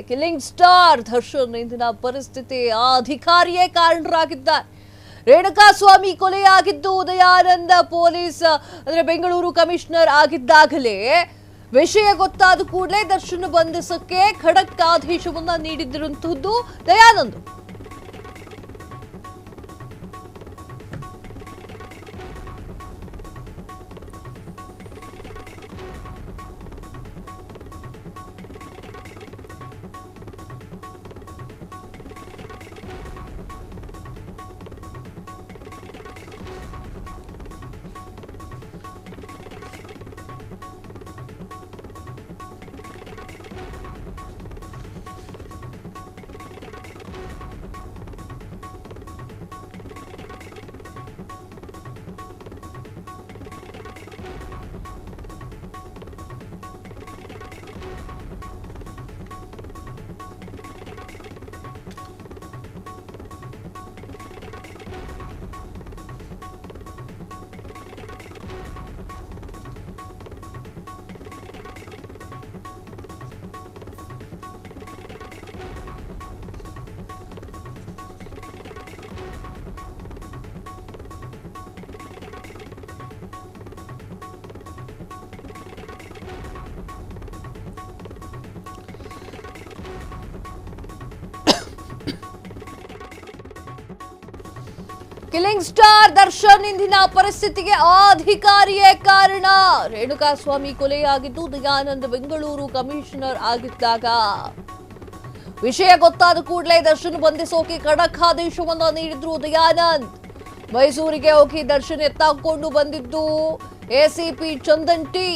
Killing star Darshan ಇಂದಿನ ಪರಿಸ್ಥಿತಿ ಅಧಿಕಾರಿಯೇ ಕಾರಣರಾಗಿದ್ದಾರೆ. ರೇಣುಕಾಸ್ವಾಮಿ ಕೊಲೆಯಾಗಿದ್ದು ದಯಾನಂದ ಪೊಲೀಸ್ ಅಂದ್ರೆ ಬೆಂಗಳೂರು ಕಮಿಷನರ್ ಆಗಿದ್ದಾಗಲೇ ವಿಷಯ ಗೊತ್ತಾದ ಕೂಡಲೇ ದರ್ಶನ್ ಬಂಧಿಸಕ್ಕೆ ಖಡಕ್ ಆದೇಶವನ್ನ ನೀಡಿದ್ದಂತಹದ್ದು ದಯಾನಂದ್. ಕಿಲ್ಲಿಂಗ್ ಸ್ಟಾರ್ ದರ್ಶನ್ ಇಂದಿನ ಪರಿಸ್ಥಿತಿಗೆ ಅಧಿಕಾರಿಯೇ ಕಾರಣ. ರೇಣುಕಾಸ್ವಾಮಿ ಕೊಲೆಯಾಗಿದ್ದು ದಯಾನಂದ್ ಬೆಂಗಳೂರು ಕಮಿಷನರ್ ಆಗಿದ್ದಾಗ ವಿಷಯ ಗೊತ್ತಾದ ಕೂಡಲೇ ದರ್ಶನ್ ಬಂಧಿಸೋಕೆ ಖಡಕ್ ಆದೇಶವನ್ನ ನೀಡಿದ್ರು ದಯಾನಂದ್. ಮೈಸೂರಿಗೆ ಹೋಗಿ ದರ್ಶನ್ ಎತ್ತಾಕೊಂಡು ಬಂದಿದ್ದು ಎಸಿಪಿ ಚಂದನ್ ಟಿ.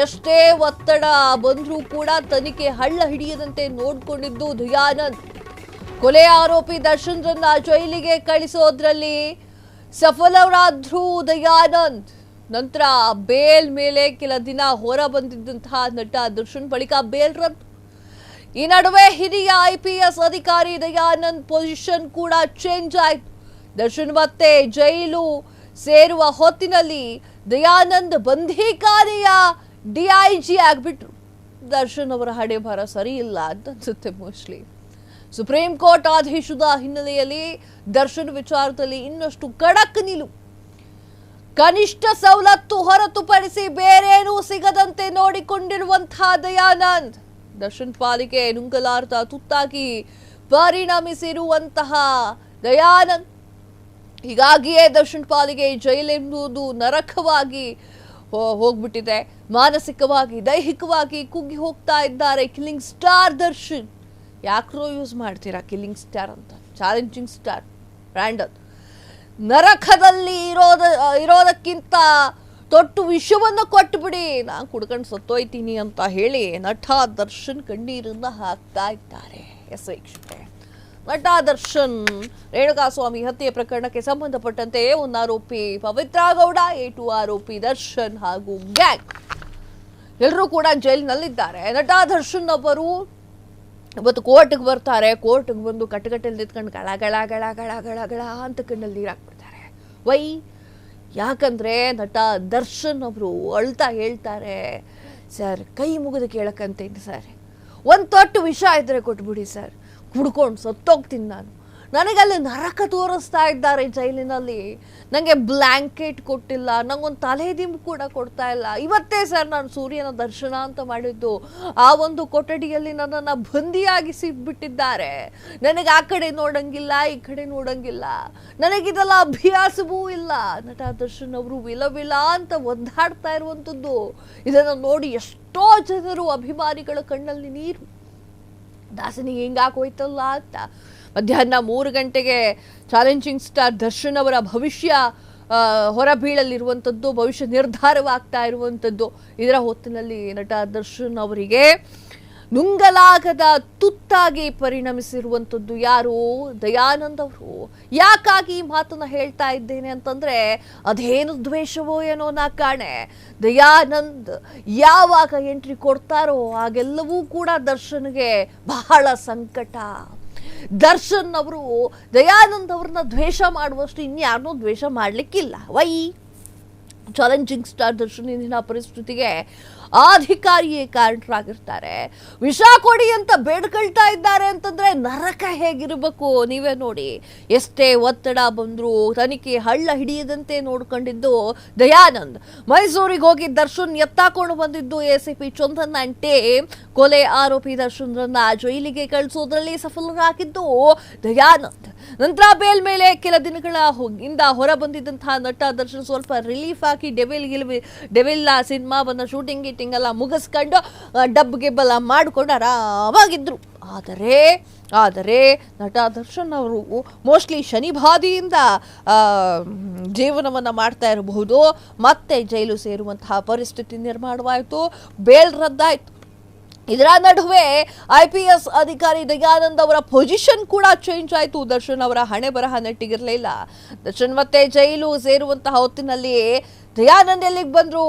ಎಷ್ಟೇ ಒತ್ತಡ ಬಂದ್ರೂ ಕೂಡ ತನಿಖೆ ಹಳ್ಳ ಹಿಡಿಯದಂತೆ ನೋಡ್ಕೊಂಡಿದ್ದು ದಯಾನಂದ್. ಕೊಲೆ ಆರೋಪಿ ದರ್ಶನ್ರನ್ನ ಜೈಲಿಗೆ ಕಳಿಸೋದ್ರಲ್ಲಿ ಸಫಲರಾದ್ರು ದಯಾನಂದ್. ನಂತರ ಬೇಲ್ ಮೇಲೆ ಕೆಲ ದಿನ ಹೊರ ಬಂದಿದ್ದಂತಹ ನಟ ದರ್ಶನ್ ಬಳಿಕ ಬೇಲ್ ರದ್ದು. ಈ ನಡುವೆ ಹಿರಿಯ IPS ಅಧಿಕಾರಿ ದಯಾನಂದ್ ಪೊಸಿಷನ್ ಕೂಡ ಚೇಂಜ್ ಆಯ್ತು. ದರ್ಶನ್ ಮತ್ತೆ ಜೈಲು ಸೇರುವ ಹೊತ್ತಿನಲ್ಲಿ ದಯಾನಂದ್ ಬಂಧಿಖಾನೆಯ DIG ಆಗ್ಬಿಟ್ರು. ದರ್ಶನ್ ಅವರ ಹಣೆ ಬರ ಸರಿ ಇಲ್ಲ ಅಂತ ಅನ್ಸುತ್ತೆ ಮೋಸ್ಟ್ಲಿ. ಸುಪ್ರೀಂ ಕೋರ್ಟ್ ಆದೇಶದ ಹಿನ್ನೆಲೆಯಲ್ಲಿ ದರ್ಶನ್ ವಿಚಾರದಲ್ಲಿ ಇನ್ನಷ್ಟು ಖಡಕ್ ನಿಲುವು. ಕನಿಷ್ಠ ಸವಲತ್ತು ಹೊರತುಪಡಿಸಿ ಬೇರೇನೂ ಸಿಗದಂತೆ ನೋಡಿಕೊಂಡಿರುವಂತಹ ದಯಾನಂದ್ ದರ್ಶನ್ ಪಾಲಿಗೆ ನುಂಗಲಾರದ ತುತ್ತಾಗಿ ಪರಿಣಮಿಸಿರುವಂತಹ ದಯಾನಂದ್. ಹೀಗಾಗಿಯೇ ದರ್ಶನ್ ಪಾಲಿಗೆ ಜೈಲೆಂಬುದು ನರಕವಾಗಿ ಹೋಗ್ಬಿಟ್ಟಿದೆ. ಮಾನಸಿಕವಾಗಿ ದೈಹಿಕವಾಗಿ ಕುಗ್ಗಿ ಹೋಗ್ತಾ ಇದ್ದಾರೆ ಕಿಲ್ಲಿಂಗ್ ಸ್ಟಾರ್ ದರ್ಶನ್. ಯಾಕ್ರೋ ಯೂಸ್ ಮಾಡ್ತೀರಾ ಕಿಲ್ಲಿಂಗ್ ಸ್ಟಾರ್ ಅಂತ? ಚಾಲೆಂಜಿಂಗ್ ಸ್ಟಾರ್ ಬ್ರ್ಯಾಂಡ್ ಅದು. ನರಕದಲ್ಲಿ ಇರೋದಕ್ಕಿಂತ ತೊಟ್ಟು ವಿಷವನ್ನು ಕೊಟ್ಟುಬಿಡಿ, ನಾನು ಕುಡ್ಕೊಂಡು ಸತ್ತೋಯ್ತೀನಿ ಅಂತ ಹೇಳಿ ನಟ ದರ್ಶನ್ ಕಣ್ಣೀರನ್ನ ಹಾಕ್ತಾ ಇದ್ದಾರೆ. ಎಸ್ ವೀಕ್ಷಕರೇ, ನಟ ದರ್ಶನ್ ರೇಣುಕಾಸ್ವಾಮಿ ಹತ್ಯೆ ಪ್ರಕರಣಕ್ಕೆ ಸಂಬಂಧಪಟ್ಟಂತೆ ಒಂದು ಆರೋಪಿ ಪವಿತ್ರ ಗೌಡ, A2 ಆರೋಪಿ ದರ್ಶನ್ ಹಾಗೂ ಗ್ಯಾಂಗ್ ಎಲ್ಲರೂ ಕೂಡ ಜೈಲಿನಲ್ಲಿದ್ದಾರೆ. ನಟ ದರ್ಶನ್ ಅವರು ಇವತ್ತು ಕೋರ್ಟ್ಗೆ ಬರ್ತಾರೆ. ಕೋರ್ಟ್ಗೆ ಬಂದು ಕಟ್ಟುಕಟ್ಟೆಲ್ಲಿ ನಿಂತ್ಕೊಂಡು ಗಳ ಗಳ ಗಳ ಗಳ ಗಳ ಗಳ ಅಂತ ಕಣ್ಣಲ್ಲಿ ನೀರು ಹಾಕ್ಬಿಡ್ತಾರೆ. ವೈ? ಯಾಕಂದರೆ ನಟ ದರ್ಶನ್ ಅವರು ಅಳ್ತಾ ಹೇಳ್ತಾರೆ, ಸರ್ ಕೈ ಮುಗಿದು ಕೇಳಕ್ಕಂತೇನು ಸರ್, ಒಂದು ತೊಟ್ಟು ವಿಷ ಇದ್ದರೆ ಕೊಟ್ಬಿಡಿ ಸರ್, ಕುಡ್ಕೊಂಡು ಸತ್ತೋಗ್ತೀನಿ ನಾನು. ನನಗಲ್ಲಿ ನರಕ ತೋರಿಸ್ತಾ ಇದ್ದಾರೆ ಜೈಲಿನಲ್ಲಿ. ನನಗೆ ಬ್ಲ್ಯಾಂಕೆಟ್ ಕೊಟ್ಟಿಲ್ಲ, ನನಗೊಂದು ತಲೆದಿಂಬು ಕೂಡ ಕೊಡ್ತಾ ಇಲ್ಲ. ಇವತ್ತೇ ಸರ್ ನಾನು ಸೂರ್ಯನ ದರ್ಶನ ಅಂತ ಮಾಡಿದ್ದು, ಆ ಒಂದು ಕೊಠಡಿಯಲ್ಲಿ ನನ್ನನ್ನು ಬಂದಿಯಾಗಿಸಿಬಿಟ್ಟಿದ್ದಾರೆ. ನನಗೆ ಆ ಕಡೆ ನೋಡಂಗಿಲ್ಲ, ಈ ಕಡೆ ನೋಡಂಗಿಲ್ಲ, ನನಗಿದೆಲ್ಲ ಅಭ್ಯಾಸವೂ ಇಲ್ಲ. ನಟ ದರ್ಶನ್ ಅವರು ವಿಲ ಅಂತ ಒದ್ದಾಡ್ತಾ ಇರುವಂಥದ್ದು ಇದನ್ನು ನೋಡಿ ಎಷ್ಟೋ ಜನರು ಅಭಿಮಾನಿಗಳ ಕಣ್ಣಲ್ಲಿ ನೀರು. ದಾಸನಿಗೆ ಹಿಂಗಾಕೋಯ್ತಲ್ಲ ಅಂತ ಮಧ್ಯಾಹ್ನ 3 ಗಂಟೆಗೆ ಚಾಲೆಂಜಿಂಗ್ ಸ್ಟಾರ್ ದರ್ಶನ್ ಅವರ ಭವಿಷ್ಯ ಹೊರಬೀಳಲಿರುವಂಥದ್ದು, ಭವಿಷ್ಯ ನಿರ್ಧಾರವಾಗ್ತಾ ಇರುವಂಥದ್ದು. ಇದರ ಹೊತ್ತಿನಲ್ಲಿ ನಟ ದರ್ಶನ್ ಅವರಿಗೆ ನುಂಗಲಾಗದ ತುತ್ತಾಗಿ ಪರಿಣಮಿಸಿರುವಂಥದ್ದು ಯಾರು? ದಯಾನಂದ್ ಅವರು. ಯಾಕಾಗಿ ಈ ಮಾತನ್ನ ಹೇಳ್ತಾ ಇದ್ದೇನೆ ಅಂತಂದ್ರೆ, ಅದೇನು ದ್ವೇಷವೋ ಏನೋ ನಾ ಕಾಣೆ. ದಯಾನಂದ್ ಯಾವಾಗ ಎಂಟ್ರಿ ಕೊಡ್ತಾರೋ ಆಗೆಲ್ಲವೂ ಕೂಡ ದರ್ಶನ್ಗೆ ಬಹಳ ಸಂಕಟ. ದರ್ಶನ್ ಅವರು ದಯಾನಂದ್ ಅವ್ರನ್ನ ದ್ವೇಷ ಮಾಡುವಷ್ಟು ಇನ್ಯಾರನ್ನೂ ದ್ವೇಷ ಮಾಡ್ಲಿಕ್ಕಿಲ್ಲ. ವೈ? ಚಾಲೆಂಜಿಂಗ್ ಸ್ಟಾರ್ ದರ್ಶನ್ ಇಂದಿನ ಪರಿಸ್ಥಿತಿಗೆ ಅಧಿಕಾರಿಯೇ ಕಾರಣರಾಗಿರ್ತಾರೆ. ವಿಷ ಕೊಡಿ ಅಂತ ಬೇಡ್ಕೊಳ್ತಾ ಇದ್ದಾರೆ ಅಂತಂದ್ರೆ ನರಕ ಹೇಗಿರಬೇಕು ನೀವೇ ನೋಡಿ. ಎಷ್ಟೇ ಒತ್ತಡ ಬಂದ್ರು ತನಿಖೆ ಹಳ್ಳ ಹಿಡಿಯದಂತೆ ನೋಡ್ಕೊಂಡಿದ್ದು ದಯಾನಂದ್. ಮೈಸೂರಿಗೆ ಹೋಗಿ ದರ್ಶನ್ ಎತ್ತಾಕೊಂಡು ಬಂದಿದ್ದು ಎಸಿಪಿ ಚಂದನ್ ಅಂಡ್ ಟೀಮ್. ಕೊಲೆ ಆರೋಪಿ ದರ್ಶನ್ರನ್ನ ಜೈಲಿಗೆ ಕಳಿಸೋದ್ರಲ್ಲಿ ಸಫಲರಾಗಿದ್ದು ದಯಾನಂದ್. ನಂತರ ಬೇಲ್ ಮೇಲೆ ಕೆಲ ದಿನಗಳ ಇಂದ ಹೊರ ಬಂದಿದ್ದಂತಹ ನಟ ದರ್ಶನ್ ಸ್ವಲ್ಪ ರಿಲೀಫ್ ಆಗಿ ಡೆವಿಲ್ ಸಿನಿಮಾವನ್ನ ಶೂಟಿಂಗ್ ಗೀಟಿಂಗ್ ಎಲ್ಲ ಮುಗಿಸ್ಕೊಂಡು ಡಬ್ ಗೆಬ್ಬೆಲ್ಲ ಮಾಡಿಕೊಂಡು ಆರಾಮಾಗಿದ್ರು. ಆದರೆ ನಟ ದರ್ಶನ್ ಅವರು ಮೋಸ್ಟ್ಲಿ ಶನಿಬಾಧೆಯಿಂದ ಜೀವನವನ್ನು ಮಾಡ್ತಾ ಇರಬಹುದು. ಮತ್ತೆ ಜೈಲು ಸೇರುವಂತಹ ಪರಿಸ್ಥಿತಿ ನಿರ್ಮಾಣವಾಯಿತು. ಬೇಲ್ ರದ್ದಾಯಿತು. ಇದರ ನಡುವೆ IPS ಅಧಿಕಾರಿ ದಯಾನಂದ್ ಅವರ ಪೊಸಿಷನ್ ಕೂಡ ಚೇಂಜ್ ಆಯಿತು. ದರ್ಶನ್ ಅವರ ಹಣೆ ಬರಹ ನೆಟ್ಟಿಗಿರಲಿಲ್ಲ. ದರ್ಶನ್ ಮತ್ತೆ ಜೈಲು ಸೇರುವಂತಹ ಹೊತ್ತಿನಲ್ಲಿ ದಯಾನಂದ್ ಎಲ್ಲಿಗೆ ಬಂದ್ರು?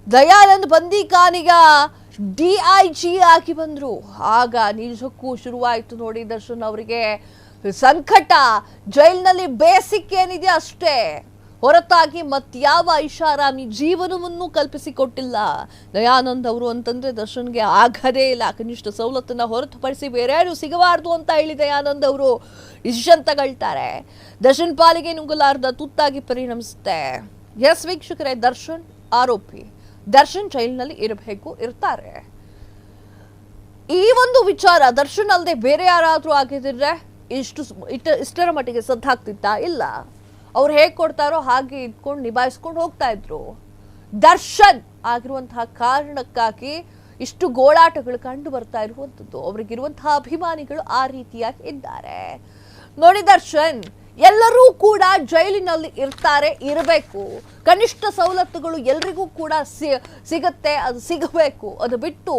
ದಯಾನಂದ್ ಬಂದಿಖಾನಿಗ DIG ಆಗಿ ಬಂದ್ರು. ಆಗ ನಿಜಕ್ಕೂ ಶುರುವಾಯಿತು ನೋಡಿ ದರ್ಶನ್ ಅವರಿಗೆ ಸಂಕಟ. ಜೈಲಿನಲ್ಲಿ ಬೇಸಿಕ್ ಏನಿದೆ ಅಷ್ಟೇ, ಹೊರತಾಗಿ ಮತ್ಯಾವ ಐಷಾರಾಮಿ ಜೀವನವನ್ನು ಕಲ್ಪಿಸಿಕೊಟ್ಟಿಲ್ಲ ದಯಾನಂದ್ ಅವರು ಅಂತಂದ್ರೆ ದರ್ಶನ್ಗೆ ಆಗದೇ ಇಲ್ಲ. ಕನಿಷ್ಠ ಸವಲತ್ತನ್ನ ಹೊರತುಪಡಿಸಿ ಬೇರೆ ಯಾರು ಸಿಗಬಾರ್ದು ಅಂತ ಹೇಳಿ ದಯಾನಂದ್ ಅವರು ಡಿಸಿಷನ್ ತಗೊಳ್ತಾರೆ. ದರ್ಶನ್ ಪಾಲಿಗೆ ನುಂಗಲಾರ್ದ ತುತ್ತಾಗಿ ಪರಿಣಮಿಸುತ್ತೆ. ಎಸ್ ವೀಕ್ಷಕರೇ, ದರ್ಶನ್ ಆರೋಪಿ. ದರ್ಶನ್ ಜೈಲಿನಲ್ಲಿ ಇರ್ತಾರೆ. ಈ ಒಂದು ವಿಚಾರ ದರ್ಶನ್ ಅಲ್ಲದೆ ಬೇರೆ ಯಾರಾದ್ರೂ ಆಗಿದ್ರೆ ಇಷ್ಟರ ಮಟ್ಟಿಗೆ ಸದ್ದಾಗ್ತಿತ್ತಾ? ಇಲ್ಲ. ಅವ್ರು ಹೇಗೆ ಕೊಡ್ತಾರೋ ಹಾಗೆ ಇಟ್ಕೊಂಡು ನಿಭಾಯಿಸ್ಕೊಂಡು ಹೋಗ್ತಾ ಇದ್ರು. ದರ್ಶನ್ ಆಗಿರುವಂತಹ ಕಾರಣಕ್ಕಾಗಿ ಇಷ್ಟು ಗೋಳಾಟಗಳು ಕಂಡು ಬರ್ತಾ ಇರುವಂಥದ್ದು. ಅವ್ರಿಗಿರುವಂತಹ ಅಭಿಮಾನಿಗಳು ಆ ರೀತಿಯಾಗಿ ಇದ್ದಾರೆ ನೋಡಿ. ದರ್ಶನ್ ಎಲ್ಲರೂ ಕೂಡ ಜೈಲಿನಲ್ಲಿ ಇರಬೇಕು. ಕನಿಷ್ಠ ಸವಲತ್ತುಗಳು ಎಲ್ರಿಗೂ ಕೂಡ ಸಿಗುತ್ತೆ, ಅದು ಸಿಗಬೇಕು. ಅದು ಬಿಟ್ಟು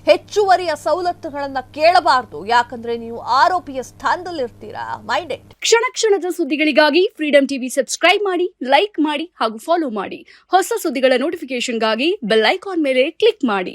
ಹೆಚ್ಚುವರಿಯ ಸವಲತ್ತುಗಳನ್ನ ಕೇಳಬಾರ್ದು. ಯಾಕಂದ್ರೆ ನೀವು ಆರೋಪಿಯ ಸ್ಥಾನದಲ್ಲಿರ್ತೀರಾ. ಮೈಂಡೆಡ್. ಕ್ಷಣ ಕ್ಷಣದ ಸುದ್ದಿಗಳಿಗಾಗಿ ಫ್ರೀಡಂ ಟಿವಿ ಸಬ್ಸ್ಕ್ರೈಬ್ ಮಾಡಿ, ಲೈಕ್ ಮಾಡಿ ಹಾಗೂ ಫಾಲೋ ಮಾಡಿ. ಹೊಸ ಸುದ್ದಿಗಳ ನೋಟಿಫಿಕೇಶನ್ಗಾಗಿ ಬೆಲ್ ಐಕಾನ್ ಮೇಲೆ ಕ್ಲಿಕ್ ಮಾಡಿ.